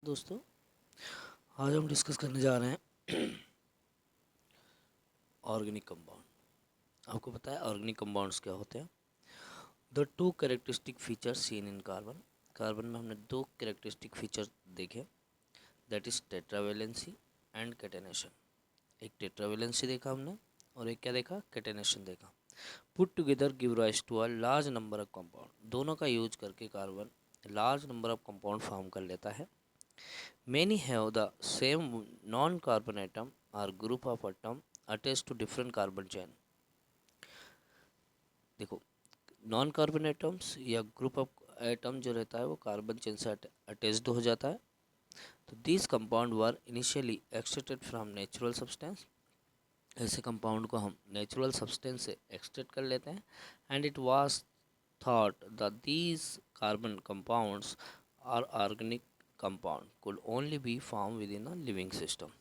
दोस्तों, आज हम डिस्कस करने जा रहे हैं ऑर्गेनिक कंपाउंड। आपको पता है ऑर्गेनिक कंपाउंड्स क्या होते हैं? The two characteristic features seen in carbon. Carbon में हमने दो कैरेक्टरिस्टिक फीचर देखे, that is tetravalency and catenation. एक टेट्रावेलेंसी देखा हमने और एक क्या देखा, कैटेनेशन देखा। Put together give rise to a large number of compound. दोनों का यूज करके carbon large number of compound form कर लेता है। Many have the same non-carbon atom or group of atom attached to different carbon chain. देखो, non carbon atoms या group of atom जो रहता है वो कार्बन चेन से अटैच्ड हो जाता है। तो this compound were initially extracted from natural substance. ऐसे कंपाउंड को हम नेचुरल सब्सटेंस से एक्सट्रैक्ट कर लेते हैं। And it was thought that these carbon compounds are organic compound could only be form within a living system.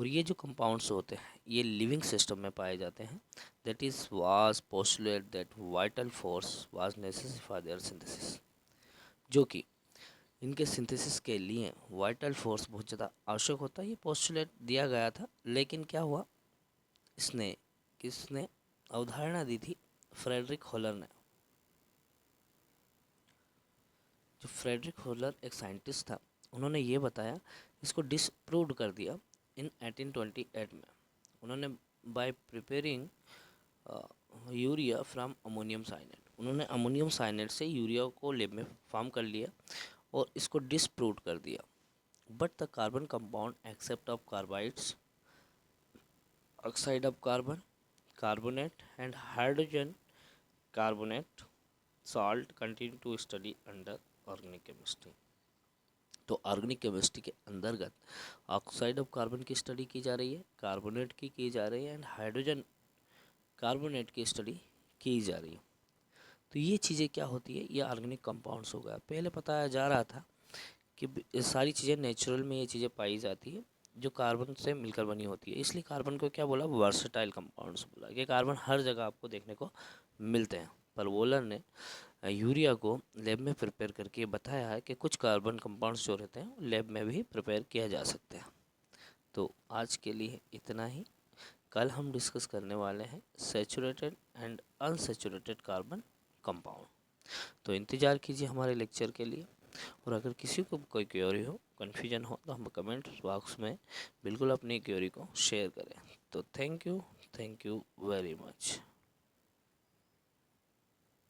और ये जो कंपाउंड्स होते हैं ये लिविंग सिस्टम में पाए जाते हैं। That is was postulate that vital force was necessary for their synthesis. जो कि इनके सिंथेसिस के लिए वाइटल फोर्स बहुत ज़्यादा आवश्यक होता है, ये पोस्टुलेट दिया गया था। लेकिन क्या हुआ, इसने किसने अवधारणा दी थी? फ्रेडरिक होलर ने। जो फ्रेडरिक होलर एक साइंटिस्ट था, उन्होंने ये बताया, इसको डिसप्रूव्ड कर दिया इन 1828 में। उन्होंने by preparing urea from ammonium cyanate, उन्होंने अमोनियम साइनेट से यूरिया को लैब में फॉर्म कर लिया और इसको डिसप्रूव्ड कर दिया। But the carbon compound except of carbides, oxide of carbon, carbonate and hydrogen carbonate salt continue to study under organic chemistry. तो ऑर्गेनिक केमिस्ट्री के अंतर्गत ऑक्साइड ऑफ कार्बन की स्टडी की जा रही है, कार्बोनेट की जा रही है एंड हाइड्रोजन कार्बोनेट की स्टडी की जा रही है। तो ये चीज़ें क्या होती है, ये ऑर्गेनिक कंपाउंड्स हो गया। पहले बताया जा रहा था कि सारी चीज़ें नेचुरल में ये चीज़ें पाई जाती है जो कार्बन से मिलकर बनी होती है, इसलिए कार्बन को क्या बोला, वर्सेटाइल कंपाउंड्स बोला कि कार्बन हर जगह आपको देखने को मिलते हैं। पर वोलर ने यूरिया को लैब में प्रिपेयर करके बताया है कि कुछ कार्बन कंपाउंड्स जो रहते हैं लैब में भी प्रिपेयर किया जा सकते हैं। तो आज के लिए इतना ही। कल हम डिस्कस करने वाले हैं saturated and unsaturated carbon compound. तो इंतज़ार कीजिए हमारे लेक्चर के लिए। और अगर किसी को कोई क्वेरी हो, कन्फ्यूजन हो, तो हम कमेंट बॉक्स में बिल्कुल अपनी क्वेरी को शेयर करें। तो थैंक यू वेरी मच।